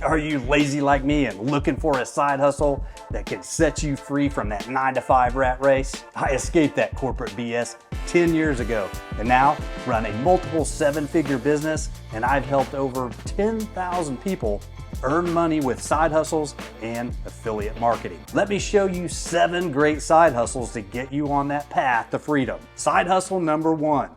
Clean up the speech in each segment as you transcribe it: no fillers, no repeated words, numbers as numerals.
Are you lazy like me and looking for a side hustle that can set you free from that 9-to-5 rat race? I escaped that corporate BS 10 years ago and now run a multiple 7-figure business, and I've helped over 10,000 people earn money with side hustles and affiliate marketing. Let me show you 7 great side hustles to get you on that path to freedom. Side hustle number 1.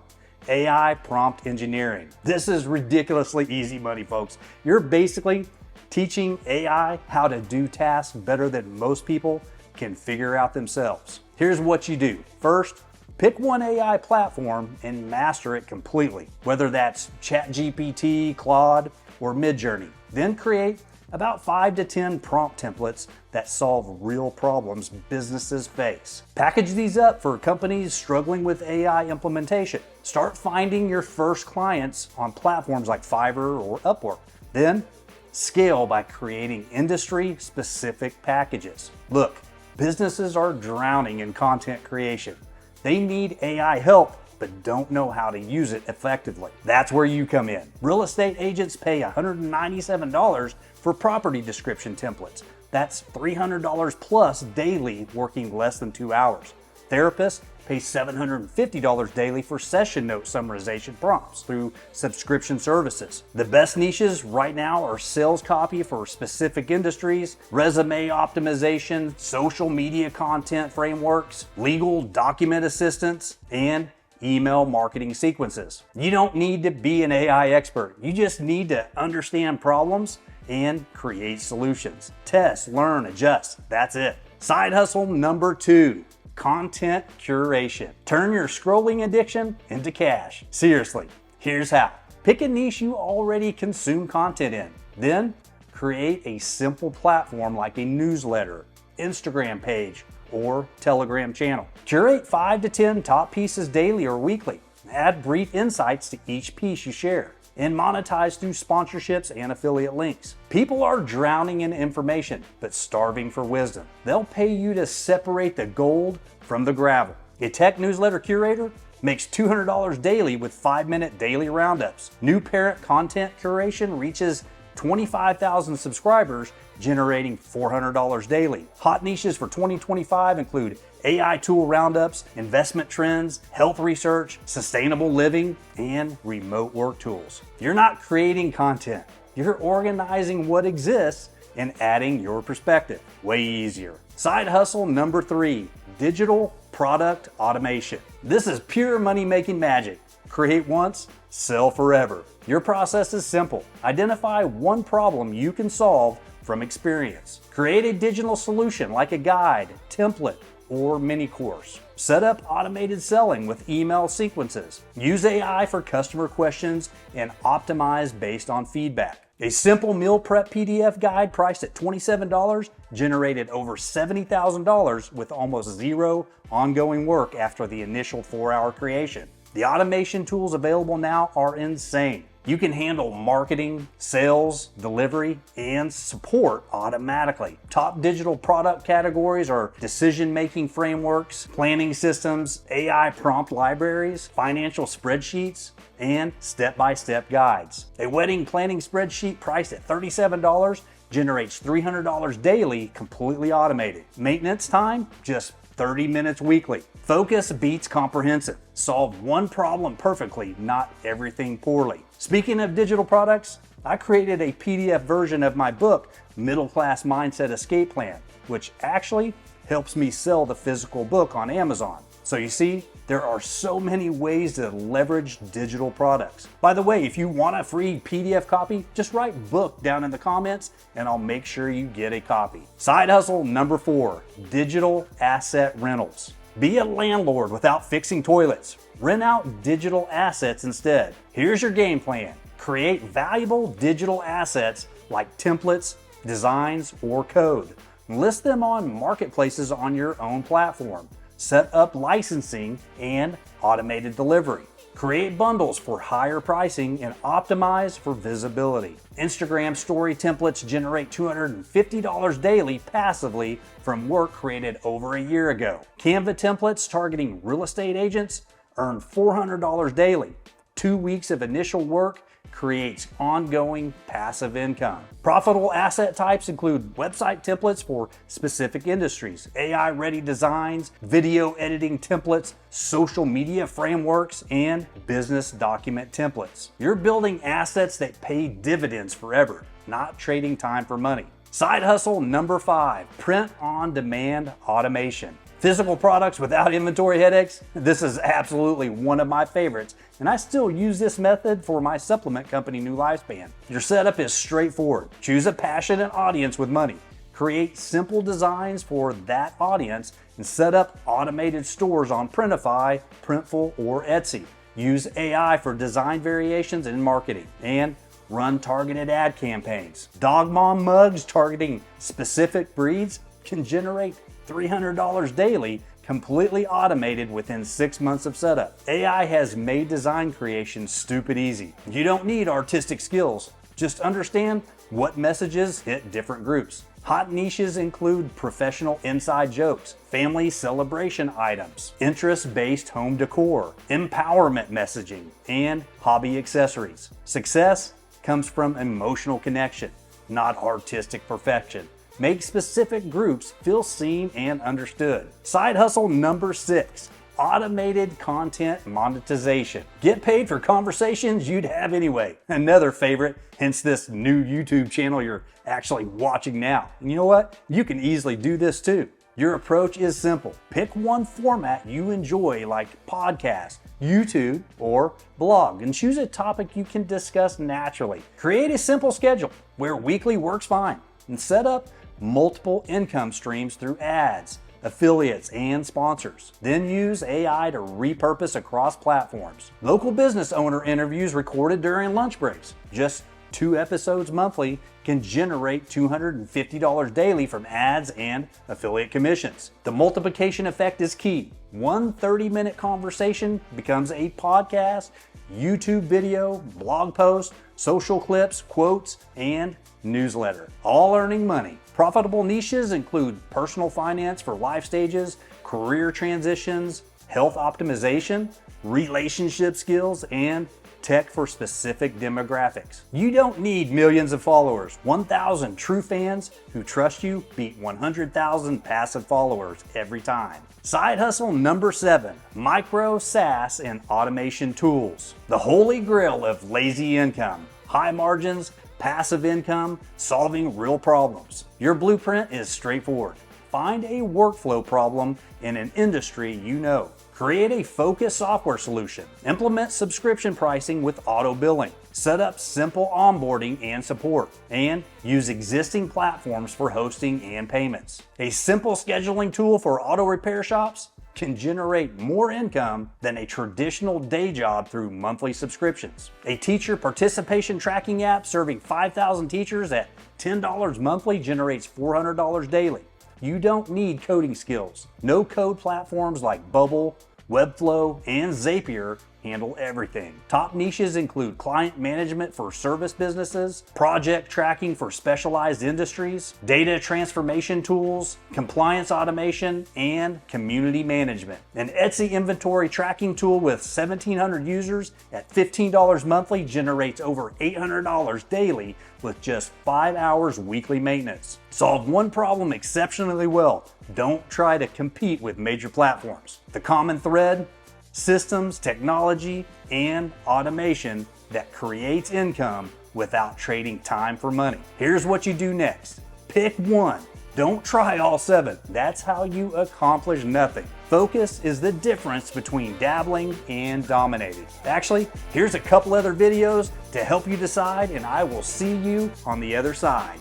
AI prompt engineering. This is ridiculously easy money, folks. You're basically teaching AI how to do tasks better than most people can figure out themselves. Here's what you do. First, pick one AI platform and master it completely, whether that's ChatGPT, Claude, or Midjourney. Then create about 5 to 10 prompt templates that solve real problems businesses face. Package these up for companies struggling with AI implementation. Start finding your first clients on platforms like Fiverr or Upwork. Then scale by creating industry-specific packages. Look, businesses are drowning in content creation. They need AI help, but don't know how to use it effectively. That's where you come in. Real estate agents pay $197 for property description templates. That's $300 plus daily, working less than 2 hours. Therapists pay $750 daily for session note summarization prompts through subscription services. The best niches right now are sales copy for specific industries, resume optimization, social media content frameworks, legal document assistance, and email marketing sequences. You don't need to be an AI expert. You just need to understand problems and create solutions. Test, learn, adjust. That's it. Side hustle number 2. Content curation. Turn your scrolling addiction into cash. Seriously, here's how. Pick a niche you already consume content in. Then create a simple platform like a newsletter, Instagram page, or Telegram channel. Curate 5 to 10 top pieces daily or weekly. Add brief insights to each piece you share, and monetize through sponsorships and affiliate links. People are drowning in information, but starving for wisdom. They'll pay you to separate the gold from the gravel. A tech newsletter curator makes $200 daily with 5-minute daily roundups. New parent content curation reaches 25,000 subscribers, generating $400 daily. Hot niches for 2025 include AI tool roundups, investment trends, health research, sustainable living, and remote work tools. You're not creating content. You're organizing what exists and adding your perspective. Way easier. Side hustle number 3, digital product automation. This is pure money-making magic. Create once, sell forever. Your process is simple. Identify one problem you can solve from experience. Create a digital solution like a guide, template, or mini course. Set up automated selling with email sequences. Use AI for customer questions and optimize based on feedback. A simple meal prep PDF guide priced at $27 generated over $70,000 with almost zero ongoing work after the initial 4-hour creation. The automation tools available now are insane. You can handle marketing, sales, delivery, and support automatically. Top digital product categories are decision-making frameworks, planning systems, AI prompt libraries, financial spreadsheets, and step-by-step guides. A wedding planning spreadsheet priced at $37 generates $300 daily, completely automated. Maintenance time, just 30 minutes weekly. Focus beats comprehensive. Solve one problem perfectly, not everything poorly. Speaking of digital products, I created a PDF version of my book, Middle Class Mindset Escape Plan, which actually helps me sell the physical book on Amazon. So you see, there are so many ways to leverage digital products. By the way, if you want a free PDF copy, just write book down in the comments and I'll make sure you get a copy. Side hustle number 4, digital asset rentals. Be a landlord without fixing toilets. Rent out digital assets instead. Here's your game plan. Create valuable digital assets like templates, designs, or code. List them on marketplaces on your own platform. Set up licensing and automated delivery. Create bundles for higher pricing and optimize for visibility. Instagram story templates generate $250 daily passively from work created over a year ago. Canva templates targeting real estate agents earn $400 daily. 2 weeks of initial work creates ongoing passive income. Profitable asset types include website templates for specific industries, AI-ready designs, video editing templates, social media frameworks, and business document templates. You're building assets that pay dividends forever, not trading time for money. Side hustle number 5, print-on-demand automation. Physical products without inventory headaches? This is absolutely one of my favorites, and I still use this method for my supplement company, New Lifespan. Your setup is straightforward. Choose a passionate audience with money. Create simple designs for that audience and set up automated stores on Printify, Printful, or Etsy. Use AI for design variations and marketing, and run targeted ad campaigns. Dog mom mugs targeting specific breeds can generate $300 daily, completely automated within 6 months of setup. AI has made design creation stupid easy. You don't need artistic skills. Just understand what messages hit different groups. Hot niches include professional inside jokes, family celebration items, interest-based home decor, empowerment messaging, and hobby accessories. Success comes from emotional connection, not artistic perfection. Make specific groups feel seen and understood. Side hustle number 6, automated content monetization. Get paid for conversations you'd have anyway. Another favorite, hence this new YouTube channel you're actually watching now. And you know what? You can easily do this too. Your approach is simple. Pick one format you enjoy, like podcast, YouTube, or blog, and choose a topic you can discuss naturally. Create a simple schedule where weekly works fine, and set up multiple income streams through ads, affiliates, and sponsors. Then use AI to repurpose across platforms. Local business owner interviews recorded during lunch breaks. Just 2 episodes monthly can generate $250 daily from ads and affiliate commissions. The multiplication effect is key. One 30-minute conversation becomes a podcast, YouTube video, blog post, social clips, quotes, and newsletter, all earning money. Profitable niches include personal finance for life stages, career transitions, health optimization, relationship skills, and tech for specific demographics. You don't need millions of followers. 1,000 true fans who trust you beat 100,000 passive followers every time. Side hustle number 7, micro SaaS and automation tools. The holy grail of lazy income, high margins, passive income, solving real problems. Your blueprint is straightforward. Find a workflow problem in an industry you know. Create a focused software solution. Implement subscription pricing with auto billing. Set up simple onboarding and support. And use existing platforms for hosting and payments. A simple scheduling tool for auto repair shops can generate more income than a traditional day job through monthly subscriptions. A teacher participation tracking app serving 5,000 teachers at $10 monthly generates $400 daily. You don't need coding skills. No-code platforms like Bubble, Webflow, and Zapier handle everything. Top niches include client management for service businesses, project tracking for specialized industries, data transformation tools, compliance automation, and community management. An Etsy inventory tracking tool with 1,700 users at $15 monthly generates over $800 daily with just 5 hours weekly maintenance. Solve one problem exceptionally well. Don't try to compete with major platforms. The common thread: systems, technology, and automation that creates income without trading time for money. Here's what you do next. Pick one. Don't try all 7. That's how you accomplish nothing. Focus is the difference between dabbling and dominating. Actually, here's a couple other videos to help you decide, and I will see you on the other side.